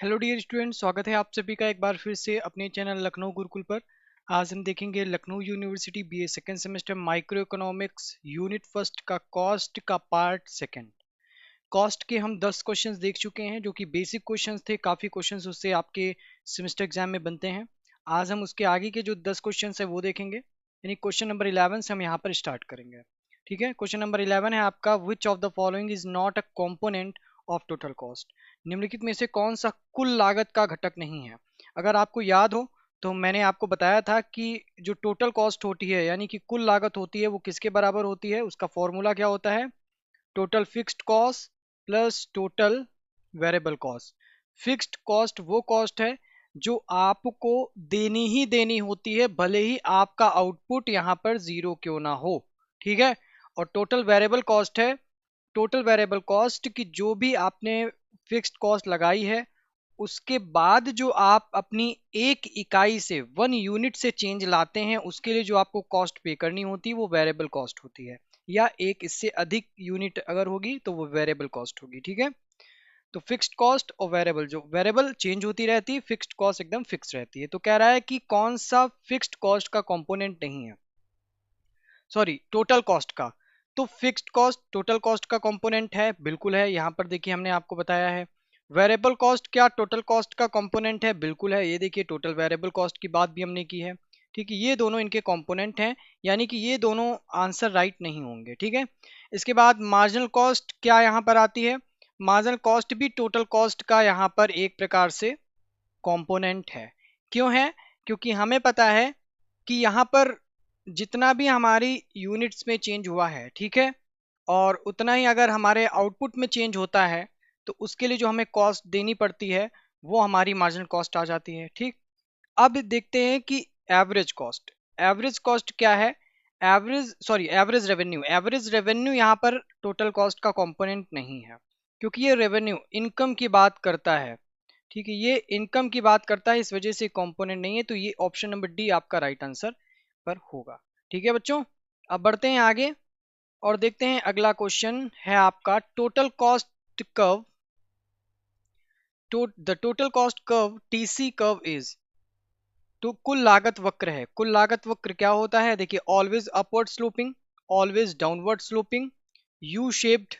Hello dear student, स्वागत है आप सभी का एक बार फिर से अपने चैनल लखनऊ गुरुकुल पर। आज हम देखेंगे Lucknow university BA second semester micro economics unit first का कॉस्ट का पार्ट सेकेंड। कॉस्ट के हम 10 क्वेश्चंस देख चुके हैं जो कि बेसिक क्वेश्चंस थे। काफ़ी क्वेश्चंस उससे आपके सेमेस्टर एग्जाम में बनते हैं। आज हम उसके आगे के जो 10 क्वेश्चंस है वो देखेंगे, यानी क्वेश्चन नंबर 11 से हम यहाँ पर स्टार्ट करेंगे। ठीक है, क्वेश्चन नंबर 11 है आपका, which of the following is not a component of total cost. निम्नलिखित में से कौन सा कुल लागत का घटक नहीं है। अगर आपको याद हो तो मैंने आपको बताया था कि जो टोटल कॉस्ट होती है यानी कि कुल लागत होती है वो किसके बराबर होती है। उसका फॉर्मूला क्या होता है? Total fixed cost plus total variable cost. Fixed cost वो कॉस्ट है जो आपको देनी ही देनी होती है, भले ही आपका आउटपुट यहाँ पर जीरो क्यों ना हो। ठीक है। और टोटल वेरिएबल कॉस्ट है, टोटल वेरिएबल कॉस्ट की जो भी आपने फिक्स्ड कॉस्ट लगाई है उसके बाद जो आप अपनी एक इकाई से 1 यूनिट से चेंज लाते हैं उसके लिए जो आपको कॉस्ट पे करनी होती है वो वेरिएबल कॉस्ट होती है, या एक इससे अधिक यूनिट अगर होगी तो वो वेरिएबल कॉस्ट होगी। ठीक है। तो फिक्स्ड कॉस्ट और वेरिएबल, जो वेरिएबल चेंज होती रहती है, फिक्स्ड कॉस्ट एकदम फिक्स रहती है। तो कह रहा है कि कौन सा फिक्स्ड कॉस्ट का कंपोनेंट नहीं है, सॉरी टोटल कॉस्ट का। तो फिक्स्ड कॉस्ट टोटल कॉस्ट का कंपोनेंट है, बिल्कुल है। यहाँ पर देखिए हमने आपको बताया है। वेरिएबल कॉस्ट क्या टोटल कॉस्ट का कंपोनेंट है? बिल्कुल है। ये देखिए टोटल वेरिएबल कॉस्ट की बात भी हमने की है। ठीक है, ये दोनों इनके कंपोनेंट हैं, यानी कि ये दोनों आंसर राइट नहीं होंगे। ठीक है। इसके बाद मार्जिनल कॉस्ट क्या यहाँ पर आती है? मार्जिनल कॉस्ट भी टोटल कॉस्ट का यहाँ पर एक प्रकार से कंपोनेंट है। क्यों है? क्योंकि हमें पता है कि यहाँ पर जितना भी हमारी यूनिट्स में चेंज हुआ है, ठीक है, और उतना ही अगर हमारे आउटपुट में चेंज होता है तो उसके लिए जो हमें कॉस्ट देनी पड़ती है वो हमारी मार्जिनल कॉस्ट आ जाती है। ठीक। अब देखते हैं कि एवरेज कॉस्ट, एवरेज कॉस्ट क्या है? एवरेज रेवेन्यू, एवरेज रेवेन्यू यहाँ पर टोटल कॉस्ट का कंपोनेंट नहीं है, क्योंकि ये रेवेन्यू इनकम की बात करता है। ठीक है, ये इनकम की बात करता है, इस वजह से कंपोनेंट नहीं है। तो ये ऑप्शन नंबर डी आपका राइट आंसर पर होगा। ठीक है बच्चों, अब बढ़ते हैं आगे और देखते हैं अगला क्वेश्चन है आपका, total cost curve. The total cost curve TC curve is. तो कुल लागत वक्र है। कुल लागत वक्र क्या होता है? देखिए, always upward sloping, always downward sloping, U shaped,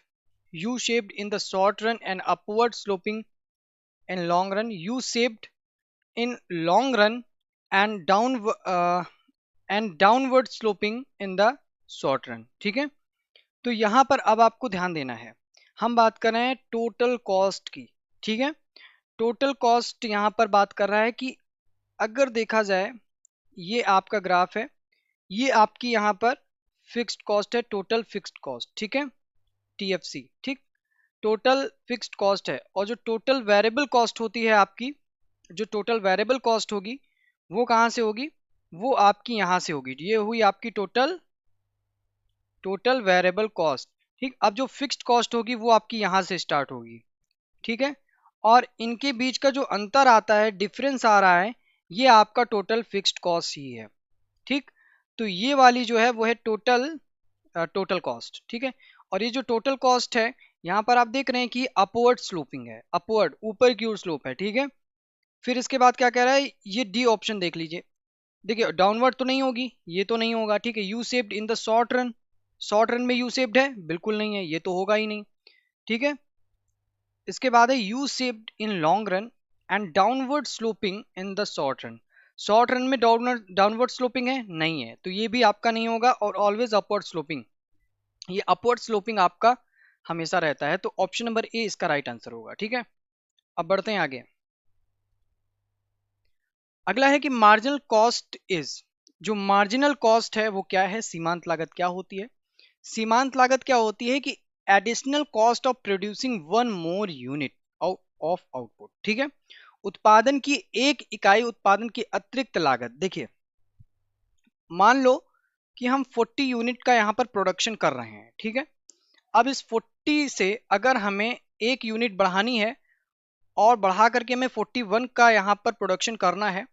U shaped in the short run and upward sloping in long run, U shaped in long run and downward sloping in the short run. ठीक है। तो यहां पर अब आपको ध्यान देना है, हम बात कर रहे हैं टोटल कॉस्ट की। ठीक है। टोटल कॉस्ट यहां पर बात कर रहा है कि अगर देखा जाए ये आपका ग्राफ है, ये आपकी यहाँ पर फिक्स्ड कॉस्ट है, टोटल फिक्स्ड कॉस्ट। ठीक है, टीएफसी। ठीक, टोटल फिक्स्ड कॉस्ट है। और जो टोटल वेरिएबल कॉस्ट होती है आपकी, जो टोटल वेरिएबल कॉस्ट होगी वो कहाँ से होगी? वो आपकी यहाँ से होगी। ये हुई आपकी टोटल टोटल वेरिएबल कॉस्ट। ठीक, अब जो फिक्स्ड कॉस्ट होगी वो आपकी यहाँ से स्टार्ट होगी। ठीक है, और इनके बीच का जो अंतर आता है, डिफरेंस आ रहा है, ये आपका टोटल फिक्स्ड कॉस्ट ही है। ठीक, तो ये वाली जो है वो है टोटल कॉस्ट। ठीक है, और ये जो टोटल कॉस्ट है यहाँ पर आप देख रहे हैं कि अपवर्ड स्लोपिंग है, अपवर्ड ऊपर की ओर स्लोप है। ठीक है, फिर इसके बाद क्या कह रहा है, ये डी ऑप्शन देख लीजिए। देखिए डाउनवर्ड तो नहीं होगी, ये तो नहीं होगा। ठीक है, you सेप्ड in the short run, short run में यू सेप्ड है? बिल्कुल नहीं है, ये तो होगा ही नहीं। ठीक है, इसके बाद है you सेप्ड in long run and downward sloping in the short run. Short run में डाउनवर्ड स्लोपिंग है? नहीं है, तो ये भी आपका नहीं होगा। और ऑलवेज अपवर्ड स्लोपिंग, ये अपवर्ड स्लोपिंग आपका हमेशा रहता है। तो ऑप्शन नंबर ए इसका राइट आंसर होगा। ठीक है, अब बढ़ते हैं आगे। अगला है कि मार्जिनल कॉस्ट इज, जो मार्जिनल कॉस्ट है वो क्या है? सीमांत लागत क्या होती है? सीमांत लागत क्या होती है कि additional cost of producing one more unit of output. ठीक है, उत्पादन की एक इकाई उत्पादन की अतिरिक्त लागत। देखिए, मान लो कि हम 40 यूनिट का यहाँ पर प्रोडक्शन कर रहे हैं। ठीक है, अब इस 40 से अगर हमें एक यूनिट बढ़ानी है और बढ़ा करके हमें 41 का यहाँ पर प्रोडक्शन करना है,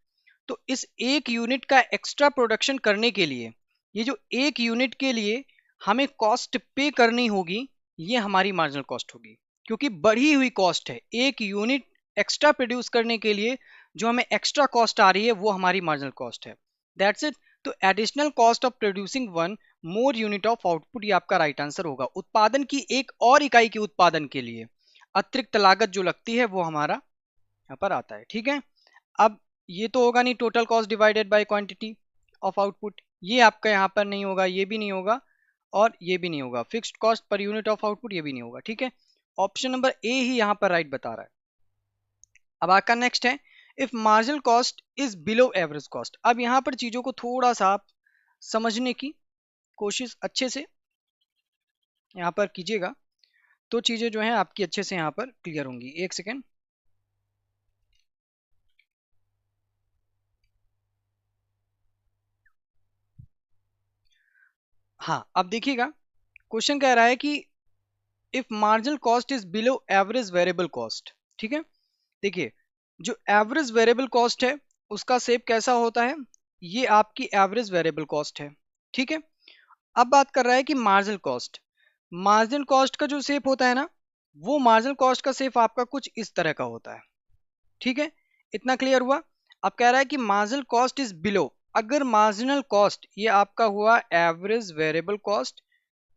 तो इस एक यूनिट का एक्स्ट्रा प्रोडक्शन करने के लिए, ये जो एक यूनिट के लिए हमें कॉस्ट पे करनी होगी, ये हमारी मार्जिनल कॉस्ट होगी, क्योंकि बढ़ी हुई कॉस्ट है। एक यूनिट एक्स्ट्रा प्रोड्यूस करने के लिए जो हमें एक्स्ट्रा कॉस्ट आ रही है वो हमारी मार्जिनल कॉस्ट है। That's it. तो additional cost of producing one more unit of output, ये आपका राइट आंसर होगा। उत्पादन की एक और इकाई के उत्पादन के लिए अतिरिक्त लागत जो लगती है वो हमारा यहाँ पर आता है। ठीक है, अब ये तो होगा नहीं total cost divided by quantity of output, ये आपका यहाँ पर नहीं होगा, ये भी नहीं होगा और ये भी नहीं होगा। Fixed cost per unit of output ये भी नहीं होगा। ठीक है, ऑप्शन नंबर ए ही यहाँ पर राइट बता रहा है। अब आपका नेक्स्ट है if marginal cost is below average cost. अब यहाँ पर चीजों को थोड़ा सा आप समझने की कोशिश अच्छे से यहाँ पर कीजिएगा, तो चीजें जो है आपकी अच्छे से यहाँ पर क्लियर होंगी। एक सेकेंड। हाँ, अब देखिएगा क्वेश्चन कह रहा है कि if marginal cost is below average variable cost. ठीक है, देखिए जो एवरेज वेरिएबल कॉस्ट है उसका शेप कैसा होता है, ये आपकी एवरेज वेरिएबल कॉस्ट है। ठीक है, अब बात कर रहा है कि मार्जिनल कॉस्ट, मार्जिनल कॉस्ट का जो शेप होता है ना, वो मार्जिनल कॉस्ट का शेप आपका कुछ इस तरह का होता है। ठीक है, इतना क्लियर हुआ। अब कह रहा है कि मार्जिनल कॉस्ट इज बिलो, अगर मार्जिनल कॉस्ट ये आपका हुआ एवरेज वेरिएबल कॉस्ट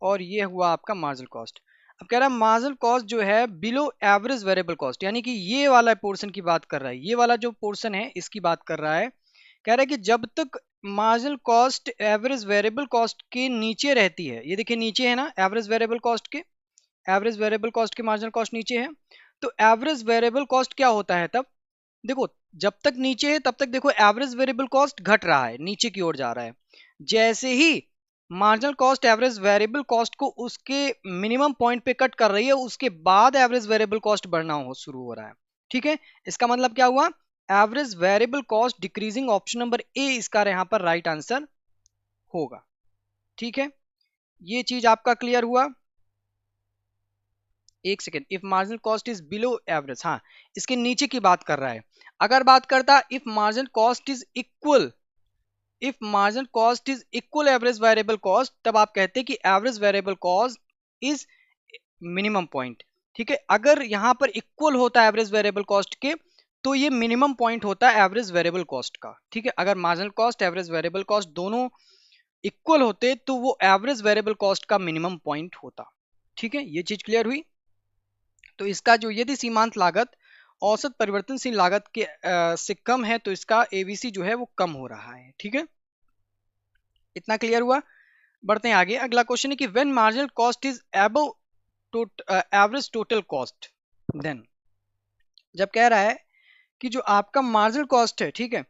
और ये हुआ आपका मार्जिनल कॉस्ट। अब कह रहा है मार्जिनल कॉस्ट जो है बिलो एवरेज वेरिएबल कॉस्ट, यानी कि ये वाला पोर्शन की बात कर रहा है, ये वाला जो पोर्शन है इसकी बात कर रहा है। कह रहा है कि जब तक marginal cost average variable cost के नीचे रहती है, ये देखिए नीचे है ना, एवरेज वेरिएबल कॉस्ट के, एवरेज वेरिएबल कॉस्ट के मार्जिनल कॉस्ट नीचे है, तो एवरेज वेरिएबल कॉस्ट क्या होता है तब, देखो जब तक नीचे है तब तक देखो एवरेज वेरिएबल कॉस्ट घट रहा है, नीचे की ओर जा रहा है। जैसे ही marginal cost average variable cost को उसके मिनिमम पॉइंट पे कट कर रही है, उसके बाद एवरेज वेरिएबल कॉस्ट बढ़ना हो शुरू हो रहा है। ठीक है, इसका मतलब क्या हुआ, average variable cost decreasing, option number A इसका यहाँ पर राइट आंसर होगा। ठीक है, ये चीज आपका क्लियर हुआ। एक second, if marginal cost is below average, हाँ इसके नीचे की बात कर रहा है। अगर बात करता if marginal cost is equal, if marginal cost is equal average variable cost, तब आप कहते हैं कि average variable cost is minimum point. ठीक है, अगर यहां पर इक्वल होता है एवरेज वेरिएबल कॉस्ट के, तो ये मिनिमम पॉइंट होता है एवरेज वेरिएबल कॉस्ट का। ठीक है, अगर marginal cost average variable cost दोनों इक्वल होते तो वो एवरेज वेरिएबल कॉस्ट का मिनिमम पॉइंट होता। ठीक है, ये चीज क्लियर हुई। तो इसका जो यदि सीमांत लागत औसत परिवर्तनशील लागत के से कम है तो इसका एबीसी जो है वो कम हो रहा है। ठीक है, इतना क्लियर हुआ। बढ़ते हैं आगे। अगला क्वेश्चन है कि when marginal cost is above average total cost, then, जब कह रहा है कि जो आपका मार्जिनल कॉस्ट है, ठीक है,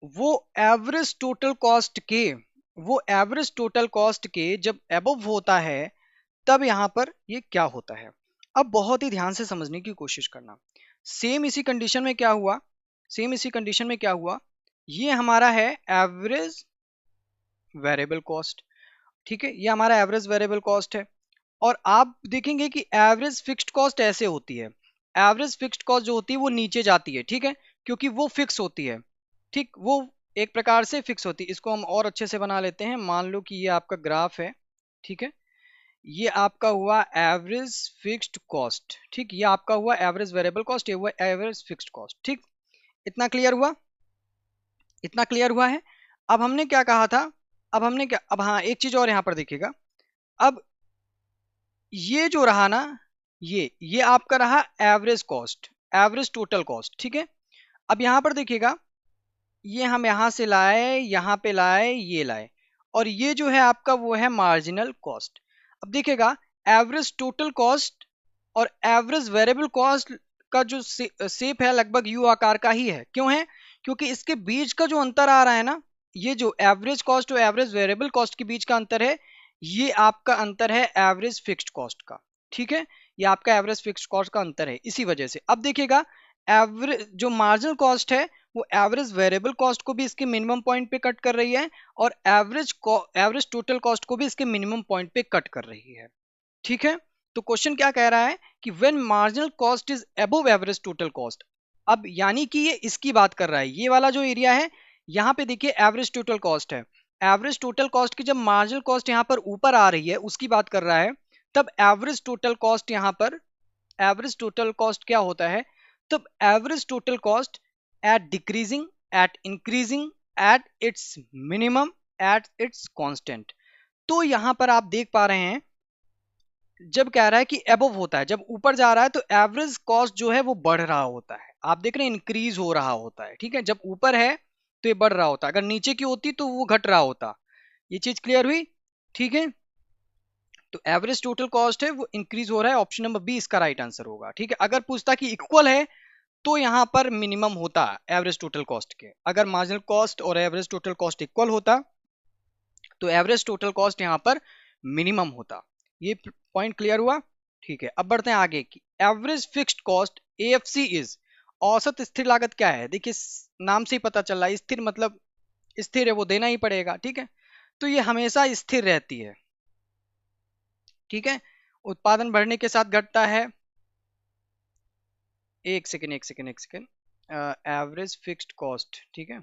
वो एवरेज टोटल कॉस्ट के, वो एवरेज टोटल कॉस्ट के जब अबव होता है, तब यहां पर ये क्या होता है। अब बहुत ही ध्यान से समझने की कोशिश करना। सेम इसी कंडीशन में क्या हुआ, सेम इसी कंडीशन में क्या हुआ, ये हमारा है एवरेज वेरिएबल कॉस्ट। ठीक है, ये हमारा एवरेज वेरिएबल कॉस्ट है। और आप देखेंगे कि एवरेज फिक्स्ड कॉस्ट ऐसे होती है, एवरेज फिक्स्ड कॉस्ट जो होती है वो नीचे जाती है। ठीक है, क्योंकि वो फिक्स होती है। ठीक, वो एक प्रकार से फिक्स होती है। इसको हम और अच्छे से बना लेते हैं। मान लो कि ये आपका ग्राफ है। ठीक है, ये आपका हुआ एवरेज फिक्स्ड कॉस्ट। ठीक, ये आपका हुआ एवरेज वेरिएबल कॉस्ट, ये हुआ एवरेज फिक्स्ड कॉस्ट। ठीक, इतना क्लियर हुआ, इतना क्लियर हुआ है। अब हमने क्या कहा था, अब हमने क्या, अब हाँ एक चीज और यहां पर देखिएगा। अब ये जो रहा ना, ये आपका रहा average cost, average total cost. ठीक है, अब यहां पर देखिएगा, ये हम यहां से लाए, यहां पे लाए, ये लाए, और ये जो है आपका वो है मार्जिनल कॉस्ट। अब देखिएगा एवरेज टोटल कॉस्ट और एवरेज वेरिएबल कॉस्ट का जो शेप है लगभग यू आकार का ही है। क्यों है, क्योंकि इसके बीच का जो अंतर आ रहा है ना, ये जो एवरेज कॉस्ट और एवरेज वेरिएबल कॉस्ट के बीच का अंतर है, ये आपका अंतर है एवरेज फिक्स्ड कॉस्ट का। ठीक है, ये आपका एवरेज फिक्स्ड कॉस्ट का अंतर है, इसी वजह से। अब देखिएगा एवरेज जो मार्जिनल कॉस्ट है वो एवरेज वेरिएबल कॉस्ट को भी इसके मिनिमम पॉइंट पे कट कर रही है, और एवरेज टोटल कॉस्ट को भी इसके मिनिमम पॉइंट पे कट कर रही है। ठीक है, तो क्वेश्चन क्या कह रहा है कि when marginal cost is above average total cost. अब यानी कि ये इसकी बात कर रहा है, ये वाला जो एरिया है, यहां पे देखिए एवरेज टोटल कॉस्ट है। एवरेज टोटल कॉस्ट की जब मार्जिनल कॉस्ट यहां पर ऊपर आ रही है उसकी बात कर रहा है, तब एवरेज टोटल कॉस्ट यहां पर, एवरेज टोटल कॉस्ट क्या होता है, तब average total cost at decreasing, at increasing, at its minimum, at its constant. तो यहां पर आप देख पा रहे हैं जब कह रहा है कि एबव होता है, जब ऊपर जा रहा है तो एवरेज कॉस्ट जो है वो बढ़ रहा होता है। आप देख रहे हैं इंक्रीज हो रहा होता है, ठीक है। जब ऊपर है तो ये बढ़ रहा होता है, अगर नीचे की होती तो वो घट रहा होता। ये चीज क्लियर हुई, ठीक है। तो एवरेज टोटल कॉस्ट है वो इंक्रीज हो रहा है, ऑप्शन नंबर बी इसका राइट आंसर होगा, ठीक है। अगर पूछता कि इक्वल है तो यहां पर मिनिमम होता एवरेज टोटल कॉस्ट के। अगर मार्जिनल कॉस्ट और एवरेज टोटल कॉस्ट इक्वल होता तो एवरेज टोटल कॉस्ट यहां पर मिनिमम होता। ये पॉइंट क्लियर हुआ, ठीक है। अब बढ़ते हैं आगे की average fixed cost AFC is, औसत स्थिर लागत क्या है? देखिए नाम से ही पता चल रहा है, स्थिर मतलब स्थिर है, वो देना ही पड़ेगा, ठीक है। तो ये हमेशा स्थिर रहती है, ठीक है। उत्पादन बढ़ने के साथ घटता है। एक सेकेंड एक सेकेंड एक सेकेंड, एवरेज फिक्स्ड कॉस्ट, ठीक है।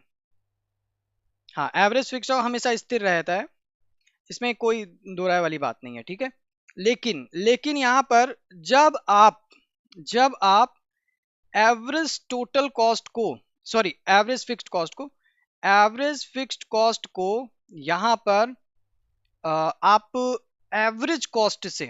हाँ, एवरेज फिक्स्ड हमेशा स्थिर रहता है, इसमें कोई दो राय वाली बात नहीं है, ठीक है। लेकिन लेकिन यहां पर जब आप एवरेज टोटल कॉस्ट को, सॉरी एवरेज फिक्स्ड कॉस्ट को, एवरेज फिक्स्ड कॉस्ट को यहां पर आप एवरेज कॉस्ट से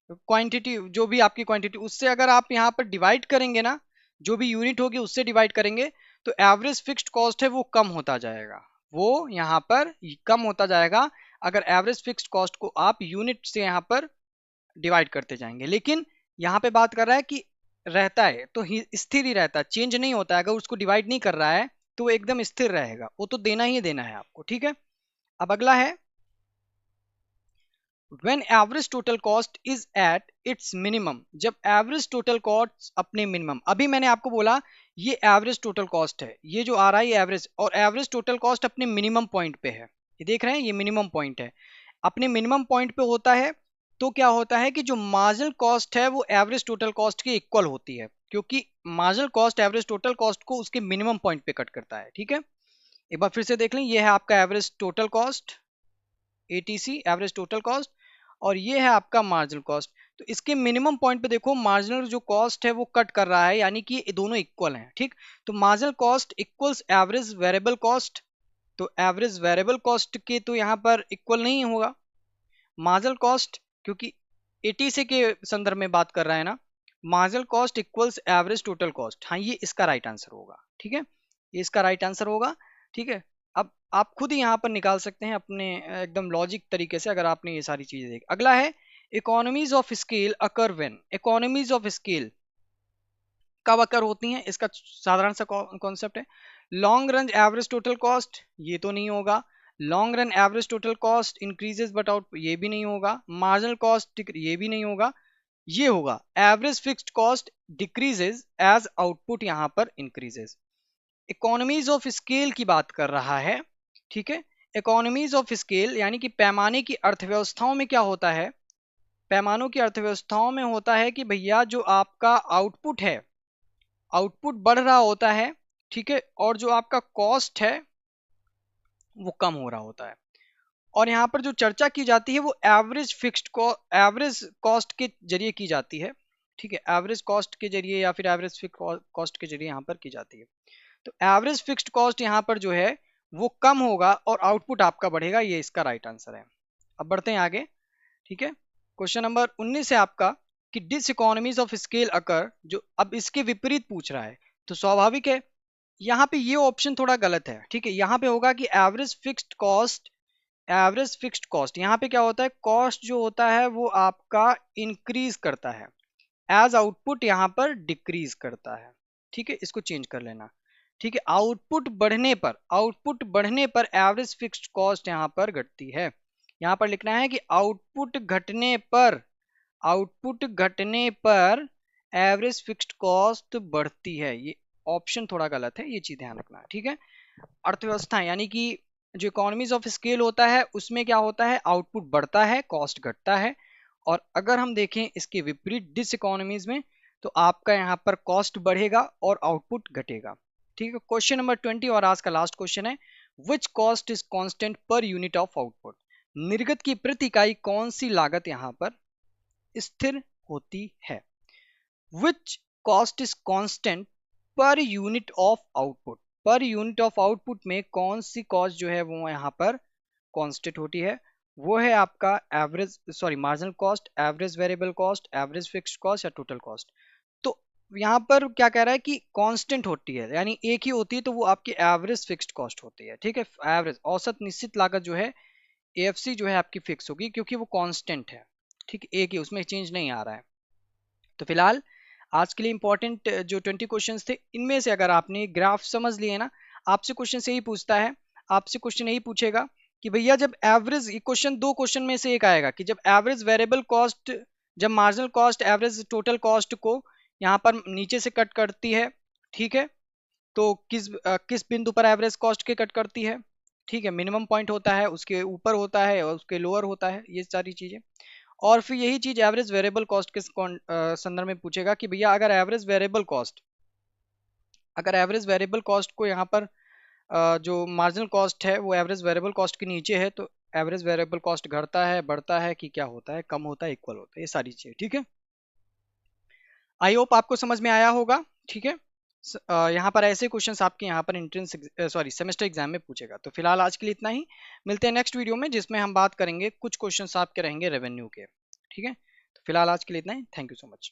क्वांटिटी, जो भी आपकी क्वांटिटी उससे अगर आप यहां पर डिवाइड करेंगे ना, जो भी यूनिट होगी उससे डिवाइड करेंगे तो एवरेज फिक्स्ड कॉस्ट है वो कम होता जाएगा, वो यहां पर कम होता जाएगा अगर एवरेज फिक्स्ड कॉस्ट को आप यूनिट से यहां पर डिवाइड करते जाएंगे। लेकिन यहाँ पे बात कर रहा है कि रहता है तो स्थिर ही रहता है, चेंज नहीं होता है। अगर उसको डिवाइड नहीं कर रहा है तो वो एकदम स्थिर रहेगा, वो तो देना ही देना है आपको, ठीक है। अब अगला है when average total cost is at its minimum, जब एवरेज टोटल कॉस्ट अपने मिनिमम, अभी मैंने आपको बोला ये एवरेज टोटल कॉस्ट है, ये जो आ रहा है ये एवरेज, और एवरेज टोटल कॉस्ट अपने मिनिमम पॉइंट पे है, ये देख रहे हैं ये मिनिमम पॉइंट है, अपने मिनिमम पॉइंट पे होता है। तो क्या होता है कि जो मार्जिनल कॉस्ट है वो एवरेज टोटल कॉस्ट के इक्वल होती है, क्योंकि marginal cost average total cost को उसके मिनिमम पॉइंट पे कट करता है, ठीक है। एक बार फिर से देख लें, ये है आपका average total cost, ATC average total cost, और ये है आपका मार्जिनल कॉस्ट। तो इसके मिनिमम पॉइंट पे देखो मार्जिनल जो कॉस्ट है वो कट कर रहा है, यानी कि ये दोनों इक्वल हैं, ठीक। तो marginal cost equals average variable cost, तो एवरेज वेरिएबल कॉस्ट के तो यहाँ पर इक्वल नहीं होगा मार्जिनल कॉस्ट, क्योंकि 80 से के संदर्भ में बात कर रहा है ना। Marginal cost equals average total cost, हाँ ये इसका राइट आंसर होगा, ठीक है। ये इसका राइट आंसर होगा, ठीक है। अब आप खुद ही यहाँ पर निकाल सकते हैं अपने एकदम लॉजिक तरीके से, अगर आपने ये सारी चीजें देखी। अगला है economies of scale occur when, economies of scale कब अकर होती हैं, इसका साधारण सा कॉन्सेप्ट है। Long run average total cost, ये तो नहीं होगा। Long run average total cost increases but out, ये भी नहीं होगा। मार्जिनल कॉस्ट, ये भी नहीं होगा। ये होगा average fixed cost decreases as output यहां पर इंक्रीजेस। इकोनॉमीज ऑफ स्केल की बात कर रहा है, ठीक है। इकोनॉमीज ऑफ स्केल यानी कि पैमाने की अर्थव्यवस्थाओं में क्या होता है, पैमानों की अर्थव्यवस्थाओं में होता है कि भैया जो आपका आउटपुट है, आउटपुट बढ़ रहा होता है, ठीक है, और जो आपका कॉस्ट है वो कम हो रहा होता है। और यहाँ पर जो चर्चा की जाती है वो एवरेज फिक्स्ड एवरेज कॉस्ट के जरिए की जाती है, ठीक है। एवरेज कॉस्ट के जरिए या फिर एवरेज फिक्स्ड कॉस्ट के जरिए यहाँ पर की जाती है। तो एवरेज फिक्स्ड कॉस्ट यहाँ पर जो है वो कम होगा और आउटपुट आपका बढ़ेगा, ये इसका राइट आंसर है। अब बढ़ते हैं आगे, ठीक है। क्वेश्चन नंबर 19 है आपका कि डिस इकोनॉमीज ऑफ स्केल अकर, जो अब इसके विपरीत पूछ रहा है तो स्वाभाविक है यहाँ पे ये ऑप्शन थोड़ा गलत है, ठीक है। यहाँ पे होगा कि average fixed cost, average fixed cost यहाँ पे क्या होता है, कॉस्ट जो होता है वो आपका इंक्रीज करता है, एज आउटपुट यहाँ पर डिक्रीज करता है, ठीक है। इसको चेंज कर लेना, ठीक है। आउटपुट बढ़ने पर, आउटपुट बढ़ने पर एवरेज फिक्स्ड कॉस्ट यहाँ पर घटती है। यहाँ पर लिखना है कि आउटपुट घटने पर, आउटपुट घटने पर एवरेज फिक्स्ड कॉस्ट बढ़ती है, ये ऑप्शन थोड़ा गलत है, ये चीज ध्यान रखना, ठीक है। अर्थव्यवस्था यानी कि जो इकोनॉमीज ऑफ स्केल होता है उसमें क्या होता है, आउटपुट बढ़ता है कॉस्ट घटता है। और अगर हम देखें इसके विपरीत डिस इकोनॉमीज में तो आपका यहाँ पर कॉस्ट बढ़ेगा और आउटपुट घटेगा, ठीक है। क्वेश्चन नंबर 20 और आज का लास्ट क्वेश्चन है, which cost is constant per unit of output, निर्गत की प्रति इकाई कौन सी लागत यहाँ पर स्थिर होती है। Which cost is constant per unit of output. Per unit of output में कौन सी कॉस्ट जो है वो यहाँ पर कांस्टेंट होती है? वो है आपका average, sorry, marginal cost, average variable cost, average fixed cost या टोटल कॉस्ट। तो यहाँ पर क्या कह रहा है कि कांस्टेंट होती है, यानी एक ही होती है, तो वो आपकी एवरेज फिक्स्ड कॉस्ट होती है। ठीक है, एवरेज औसत निश्चित लागत जो है एएफसी जो है आपकी फिक्स होगी, क्योंकि वो कांस्टेंट है। ठीक, एक ही, उसमें चेंज नहीं आ रहा है। तो फिलहाल आज के लिए इंपॉर्टेंट जो 20 क्वेश्चंस थे, इनमें से अगर आपने ग्राफ समझ लिए ना, आपसे क्वेश्चन यही पूछता है, आपसे क्वेश्चन यही पूछेगा कि भैया जब एवरेज, क्वेश्चन दो क्वेश्चन में से एक आएगा कि जब एवरेज वेरिएबल कॉस्ट, जब marginal cost average total cost को यहाँ पर नीचे से कट करती है, ठीक है, तो किस बिंदु पर एवरेज कॉस्ट के कट करती है? ठीक है, मिनिमम पॉइंट होता है, उसके ऊपर होता है और उसके लोअर होता है, ये सारी चीजें। और फिर यही चीज एवरेज वेरिएबल कॉस्ट के संदर्भ में पूछेगा कि भैया अगर एवरेज वेरिएबल कॉस्ट, अगर एवरेज वेरिएबल कॉस्ट को यहाँ पर जो मार्जिनल कॉस्ट है वो एवरेज वेरिएबल कॉस्ट के नीचे है, तो एवरेज वेरिएबल कॉस्ट घटता है, बढ़ता है, कि क्या होता है, कम होता है, इक्वल होता है, ये सारी चीजें। ठीक है, आई होप आपको समझ में आया होगा। ठीक है, यहाँ पर ऐसे क्वेश्चंस आपके यहाँ पर एंट्रेंस, सॉरी, सेमेस्टर एग्जाम में पूछेगा। तो फिलहाल आज के लिए इतना ही, मिलते हैं नेक्स्ट वीडियो में जिसमें हम बात करेंगे कुछ क्वेश्चंस आपके रहेंगे रेवेन्यू के। ठीक है, तो फिलहाल आज के लिए इतना ही, थैंक यू सो मच।